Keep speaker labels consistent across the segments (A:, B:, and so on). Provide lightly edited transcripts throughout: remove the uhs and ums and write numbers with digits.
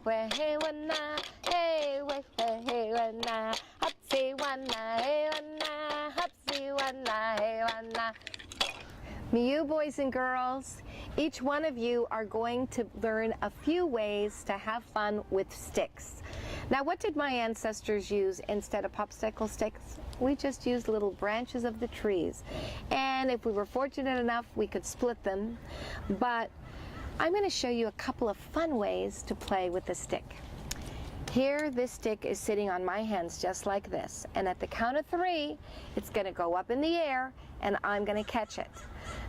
A: weh, hey, wana, hey, weh, hey, wana, hopsy, wana, hey, wana, hopsy, wana, hey, wana. You boys and girls, each one of you are going to learn a few ways to have fun with sticks. Now, what did my ancestors use instead of popsicle sticks? We just used little branches of the trees. And if we were fortunate enough, we could split them. But I'm going to show you a couple of fun ways to play with the stick. Here, this stick is sitting on my hands just like this. And at the count of 3, it's going to go up in the air and I'm going to catch it.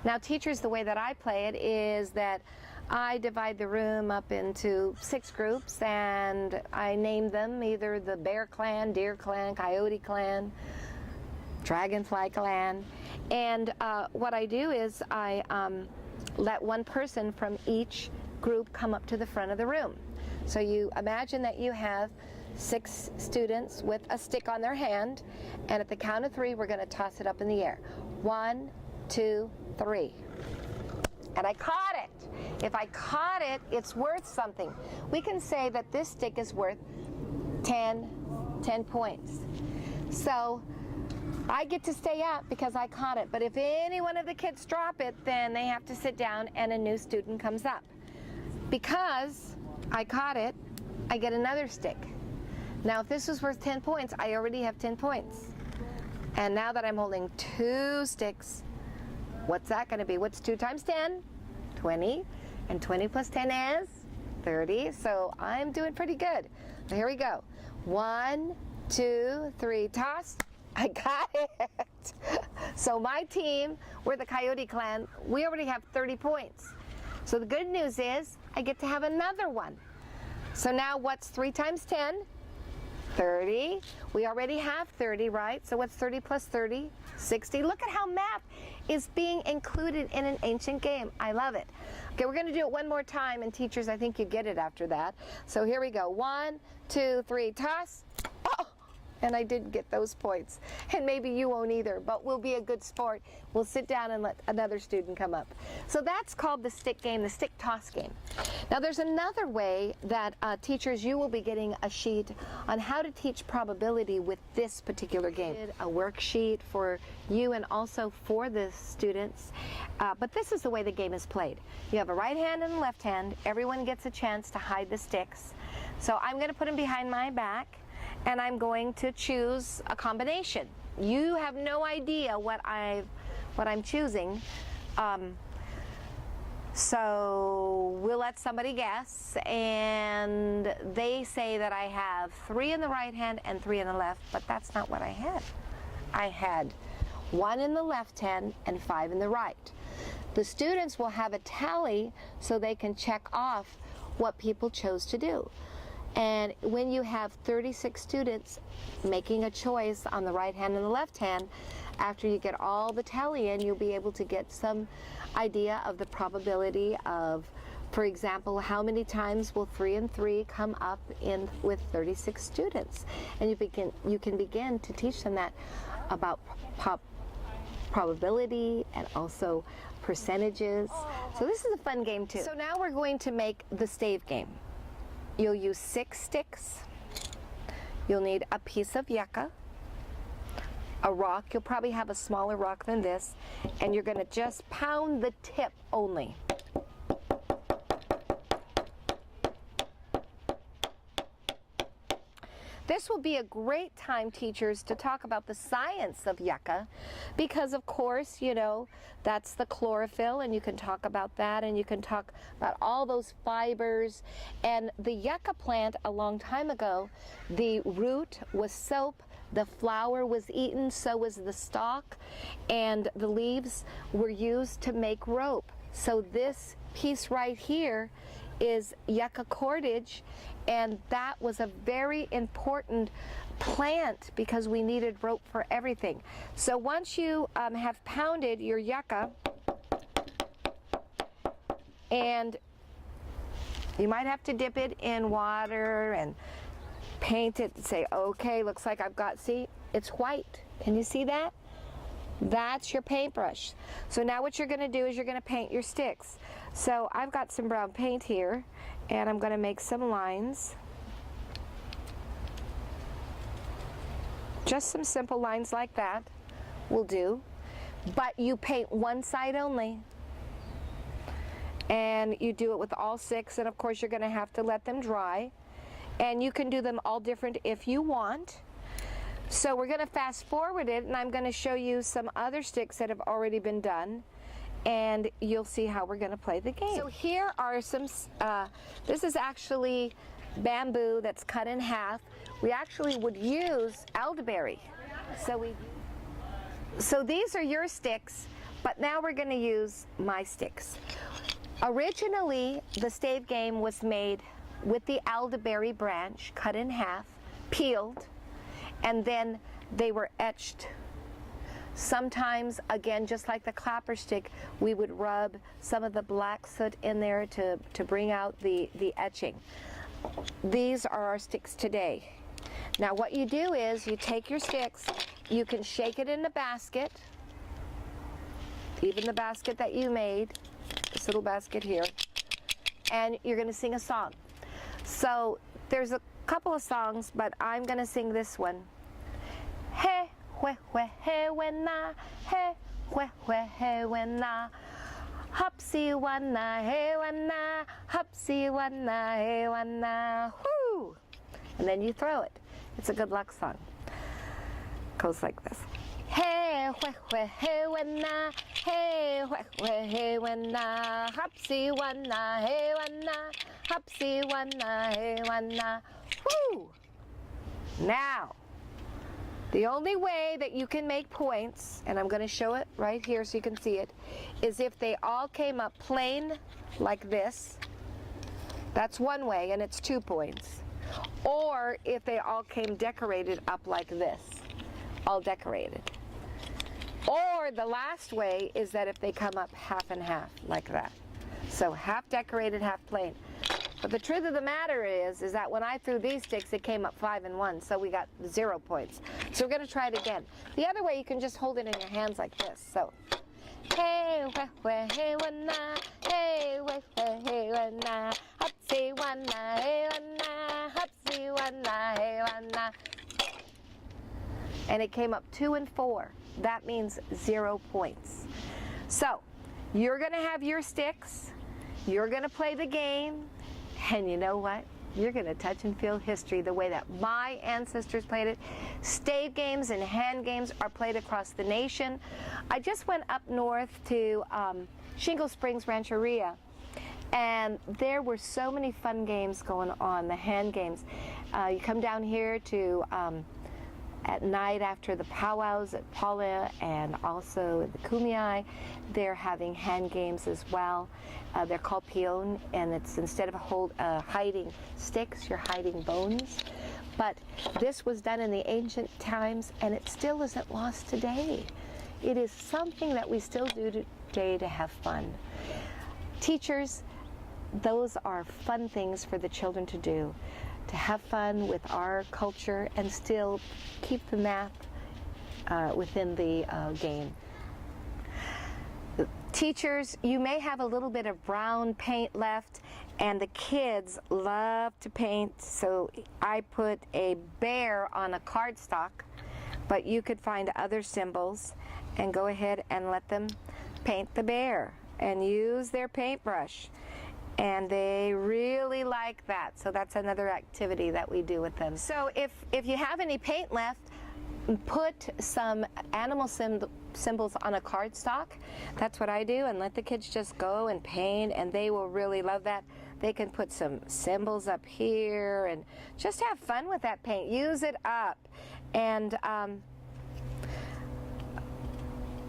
A: Now, teachers, the way that I play it is that I divide the room up into 6 groups and I name them either the Bear Clan, Deer Clan, Coyote Clan, Dragonfly Clan. And what I do is I let one person from each group come up to the front of the room. So you imagine that you have 6 students with a stick on their hand, and at the count of 3, we're going to toss it up in the air. 1, 2, 3. And I caught it. If I caught it, it's worth something. We can say that this stick is worth 10 points. So I get to stay up because I caught it. But if any one of the kids drop it, then they have to sit down and a new student comes up. Because I caught it, I get another stick. Now, if this was worth 10 points, I already have 10 points. And now that I'm holding 2 sticks, what's that going to be? What's 2 times 10? 20. And 20 plus 10 is 30. So I'm doing pretty good. So here we go. 1, 2, 3, toss. I got it. So my team, we're the Coyote Clan, we already have 30 points. So the good news is I get to have another one. So now what's 3 times 10? 30. We already have 30, right? So what's 30 plus 30? 60. Look at how math is being included in an ancient game. I love it. Okay, we're going to do it one more time, and teachers, I think you get it after that. So here we go. 1, 2, 3, toss. Oh! And I didn't get those points. And maybe you won't either, but we'll be a good sport. We'll sit down and let another student come up. So that's called the stick game, the stick toss game. Now there's another way that teachers, you will be getting a sheet on how to teach probability with this particular game. A worksheet for you and also for the students. But this is the way the game is played. You have a right hand and a left hand. Everyone gets a chance to hide the sticks. So I'm going to put them behind my back. And I'm going to choose a combination. You have no idea what I'm choosing. So we'll let somebody guess, and they say that I have 3 in the right hand and 3 in the left, but that's not what I had. I had 1 in the left hand and 5 in the right. The students will have a tally so they can check off what people chose to do. And when you have 36 students making a choice on the right hand and the left hand, after you get all the tally in, you'll be able to get some idea of the probability of, for example, how many times will 3 and 3 come up in with 36 students. And you can begin to teach them that about probability and also percentages. So this is a fun game too. So now we're going to make the stave game. You'll use 6 sticks. You'll need a piece of yucca, a rock. You'll probably have a smaller rock than this, and you're going to just pound the tip only. This will be a great time, teachers, to talk about the science of yucca because, of course, you know, that's the chlorophyll, and you can talk about that, and you can talk about all those fibers. And the yucca plant, a long time ago, the root was soap, the flower was eaten, so was the stalk, and the leaves were used to make rope. So this piece right here is yucca cordage, and that was a very important plant because we needed rope for everything. So once you have pounded your yucca, and you might have to dip it in water and paint it and say, okay, looks like I've got, see, it's white. Can you see that? That's your paintbrush. So now what you're going to do is you're going to paint your sticks. So I've got some brown paint here, and I'm going to make some lines. Just some simple lines like that will do, but you paint one side only. And you do it with all 6, and of course you're going to have to let them dry. And you can do them all different if you want. So we're going to fast forward it, and I'm going to show you some other sticks that have already been done, and you'll see how we're going to play the game. So here are some, this is actually bamboo that's cut in half. We actually would use elderberry. So these are your sticks, but now we're going to use my sticks. Originally, the stave game was made with the elderberry branch cut in half, peeled, and then they were etched. Sometimes, again, just like the clapper stick, we would rub some of the black soot in there to bring out the etching. These are our sticks today. Now what you do is you take your sticks, you can shake it in the basket, even the basket that you made, this little basket here, and you're going to sing a song. So there's a couple of songs, but I'm going to sing this one. Hey, hwe, hwe, hey, when na, hey, hwe, hwe, hey, when na, hopsy, wanna, hey, wanna, hopsy, wanna, hey, wanna, whoo! And then you throw it. It's a good luck song. Goes like this. Hey, hwe, hwe, hey, when na, hey, hwe, hwe, hey, when na, hopsy, wanna, hey, wanna, hopsy, wanna, hey, wanna, whoo! Now, the only way that you can make points, and I'm going to show it right here so you can see it, is if they all came up plain like this. That's one way, and it's 2 points. Or if they all came decorated up like this, all decorated. Or the last way is that if they come up half and half like that. So half decorated, half plain. But the truth of the matter is that when I threw these sticks, it came up 5 and 1, so we got 0 points. So we're going to try it again. The other way, you can just hold it in your hands like this. So, hey, weh, weh, hey, wanna, hey, weh, weh, hey, wanna, hopsy, wanna, hey, wanna, hopsy, wanna, hey, wanna. And it came up 2 and 4. That means 0 points. So, you're going to have your sticks. You're going to play the game. And you know what? You're going to touch and feel history the way that my ancestors played it. Stave games and hand games are played across the nation. I just went up north to Shingle Springs Rancheria, and there were so many fun games going on, the hand games. You come down here to at night after the powwows at Paula and also at the Kumeyaay, they're having hand games as well. They're called peon, and it's instead of hiding sticks, you're hiding bones. But this was done in the ancient times, and it still isn't lost today. It is something that we still do today to have fun. Teachers, those are fun things for the children to do, to have fun with our culture and still keep the math within the game. Teachers, you may have a little bit of brown paint left, and the kids love to paint, so I put a bear on a cardstock, but you could find other symbols and go ahead and let them paint the bear and use their paintbrush. And they really like that, so that's another activity that we do with them. So if you have any paint left, put some animal symbols on a cardstock. That's what I do, and let the kids just go and paint, and they will really love that. They can put some symbols up here and just have fun with that paint. Use it up, and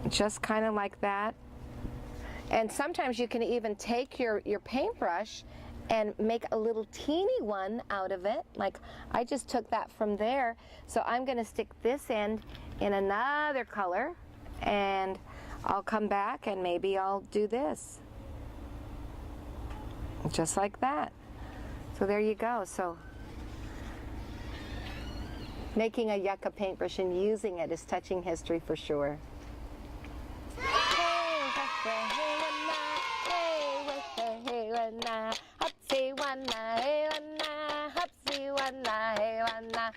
A: just kind of like that. And sometimes you can even take your paintbrush and make a little teeny one out of it. Like I just took that from there. So I'm going to stick this end in another color, and I'll come back and maybe I'll do this. Just like that. So there you go. So making a yucca paintbrush and using it is touching history for sure. wanna, hey wanna.